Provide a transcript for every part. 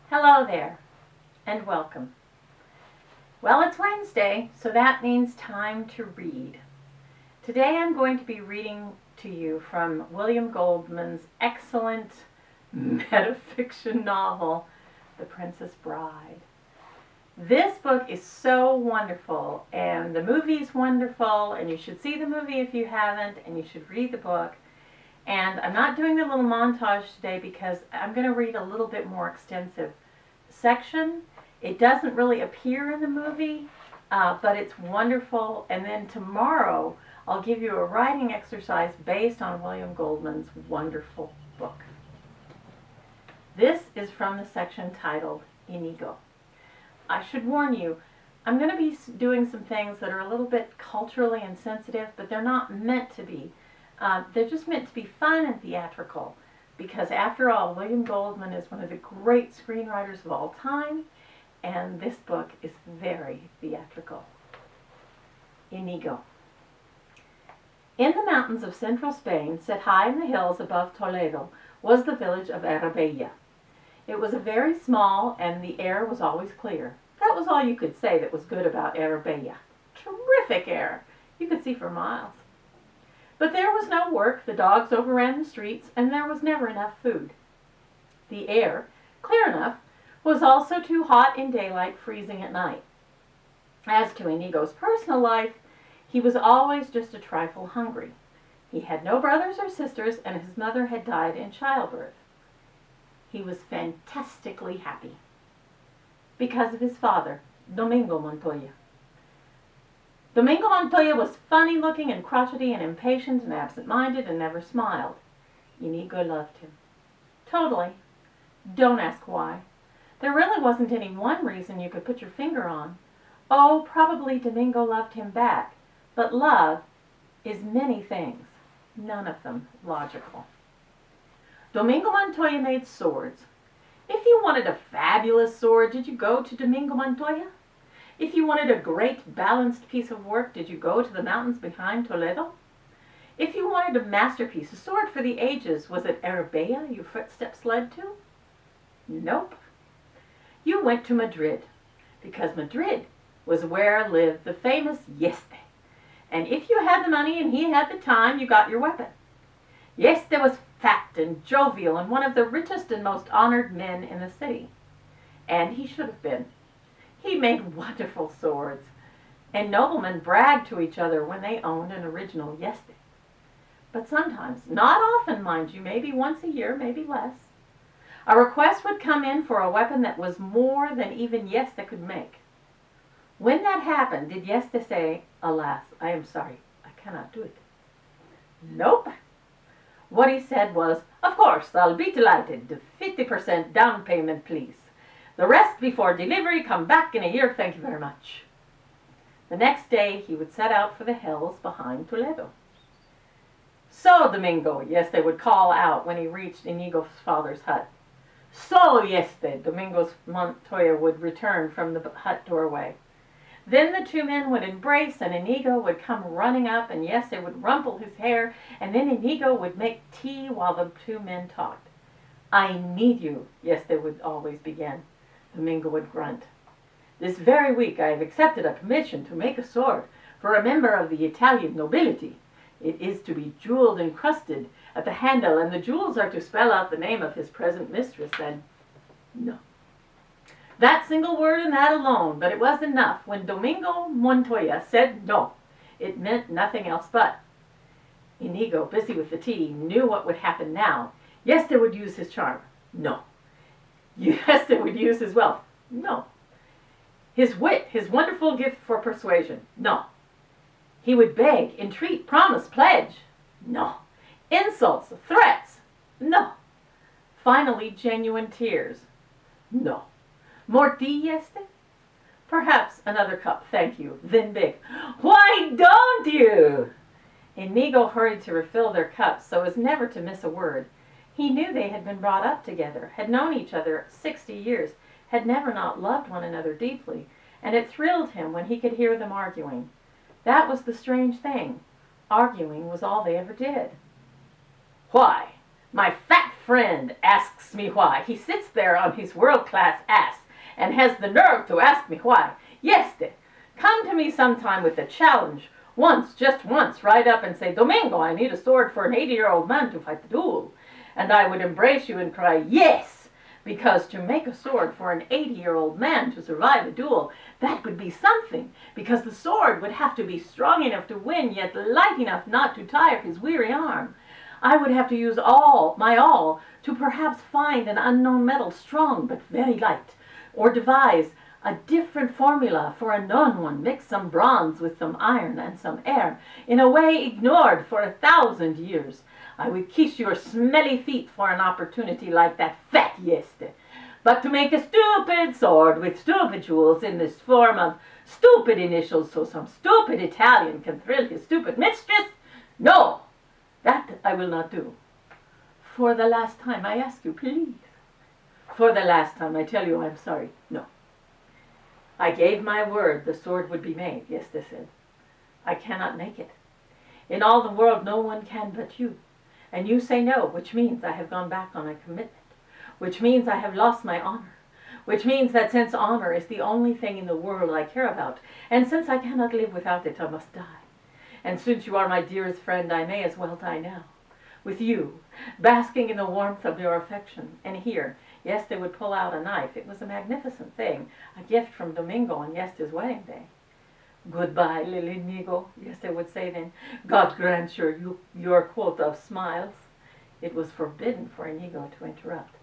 Hello there, and welcome. Well, it's Wednesday, so that means time to read. Today I'm going to be reading to you from William Goldman's excellent metafiction novel, The Princess Bride. This book is so wonderful, and the movie's wonderful, and you should see the movie if you haven't, and you should read the book. And I'm not doing the little montage today because I'm going to read a little bit more extensive section. It doesn't really appear in the movie, but it's wonderful. And then tomorrow I'll give you a writing exercise based on William Goldman's wonderful book. This is from the section titled Inigo. I should warn you, I'm going to be doing some things that are a little bit culturally insensitive, but they're not meant to be. They're just meant to be fun and theatrical, because after all, William Goldman is one of the great screenwriters of all time, and this book is very theatrical. Inigo. In the mountains of central Spain, set high in the hills above Toledo, was the village of Arabella. It was a very small, and the air was always clear. That was all you could say that was good about Arabella. Terrific air. You could see for miles. But there was no work, the dogs overran the streets, and there was never enough food. The air, clear enough, was also too hot in daylight, freezing at night. As to Inigo's personal life, he was always just a trifle hungry. He had no brothers or sisters, and his mother had died in childbirth. He was fantastically happy because of his father, Domingo Montoya. Domingo Montoya was funny-looking and crotchety and impatient and absent-minded and never smiled. Inigo loved him. Totally. Don't ask why. There really wasn't any one reason you could put your finger on. Oh, probably Domingo loved him back. But love is many things, none of them logical. Domingo Montoya made swords. If you wanted a fabulous sword, did you go to Domingo Montoya? If you wanted a great, balanced piece of work, did you go to the mountains behind Toledo? If you wanted a masterpiece, a sword for the ages, was it Arabella your footsteps led to? Nope. You went to Madrid, because Madrid was where lived the famous Yeste. And if you had the money and he had the time, you got your weapon. Yeste was fat and jovial and one of the richest and most honored men in the city. And he should have been. He made wonderful swords, and noblemen bragged to each other when they owned an original Yeste. But sometimes, not often mind you, maybe once a year, maybe less, a request would come in for a weapon that was more than even Yeste could make. When that happened, did Yeste say, "Alas, I am sorry, I cannot do it"? Nope. What he said was, "Of course, I'll be delighted. 50% down payment, please. The rest before delivery, come back in a year, thank you very much." The next day he would set out for the hills behind Toledo. "So, Domingo," Yeste would call out when he reached Inigo's father's hut. "So, Yeste," Domingo Montoya would return from the hut doorway. Then the two men would embrace, and Inigo would come running up, and Yeste would rumple his hair, and then Inigo would make tea while the two men talked. "I need you," Yeste would always begin. Domingo would grunt. "This very week I have accepted a commission to make a sword for a member of the Italian nobility. It is to be jeweled and crusted at the handle, and the jewels are to spell out the name of his present mistress, and..." No. That single word and that alone, but it was enough. When Domingo Montoya said no, it meant nothing else but. Inigo, busy with the tea, knew what would happen now. Yeste would use his charm. No. Yeste would use his wealth. No. His wit, his wonderful gift for persuasion. No. He would beg, entreat, promise, pledge. No. Insults, threats. No. Finally, genuine tears. No. More tea, Yeste? Perhaps another cup, thank you. Then big. Why don't you? Inigo hurried to refill their cups so as never to miss a word. He knew they had been brought up together, had known each other 60 years, had never not loved one another deeply, and it thrilled him when he could hear them arguing. That was the strange thing. Arguing was all they ever did. Why? My fat friend asks me why. He sits there on his world-class ass and has the nerve to ask me why. Yes, come to me sometime with a challenge. Once, just once, ride up and say, Domingo, I need a sword for an 80-year-old man to fight the duel. And I would embrace you and cry, yes, because to make a sword for an 80-year-old man to survive a duel, that would be something, because the sword would have to be strong enough to win, yet light enough not to tire his weary arm. I would have to use my all, to perhaps find an unknown metal strong but very light, or devise a different formula for a known one, mix some bronze with some iron and some air, in a way ignored for 1,000 years. I would kiss your smelly feet for an opportunity like that fat yeste. But to make a stupid sword with stupid jewels in this form of stupid initials so some stupid Italian can thrill his stupid mistress? No, that I will not do. For the last time I ask you, please. For the last time I tell you I'm sorry. No. I gave my word the sword would be made. Yes, they said. I cannot make it. In all the world no one can but you. And you say no, which means I have gone back on a commitment, which means I have lost my honor, which means that since honor is the only thing in the world I care about, and since I cannot live without it, I must die. And since you are my dearest friend, I may as well die now, with you, basking in the warmth of your affection. And here, yes, they would pull out a knife. It was a magnificent thing, a gift from Domingo on Yeste's wedding day. Goodbye, little Inigo, yes, they would say then. God grant your quota of smiles. It was forbidden for Inigo to interrupt.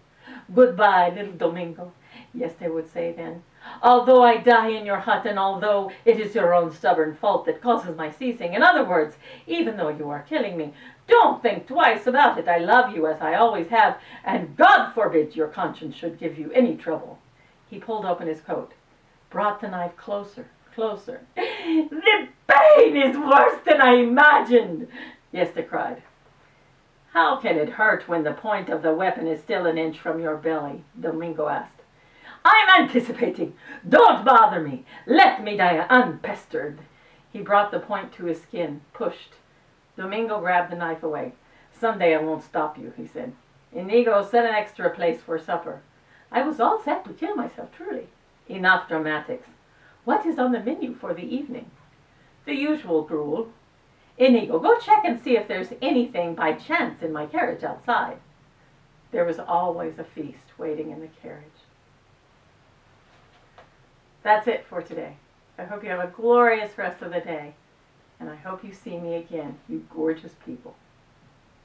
Goodbye, little Domingo, yes, they would say then. Although I die in your hut, and although it is your own stubborn fault that causes my ceasing, in other words, even though you are killing me, don't think twice about it. I love you as I always have, and God forbid your conscience should give you any trouble. He pulled open his coat, brought the knife closer. The pain is worse than I imagined, Yeste cried. How can it hurt when the point of the weapon is still an inch from your belly? Domingo asked. I'm anticipating. Don't bother me. Let me die unpestered. He brought the point to his skin, pushed. Domingo grabbed the knife away. Someday I won't stop you, he said. Inigo, set an extra place for supper. I was all set to kill myself, truly. Enough dramatics. What is on the menu for the evening? The usual gruel. Inigo, go check and see if there's anything by chance in my carriage outside. There was always a feast waiting in the carriage. That's it for today. I hope you have a glorious rest of the day. And I hope you see me again, you gorgeous people.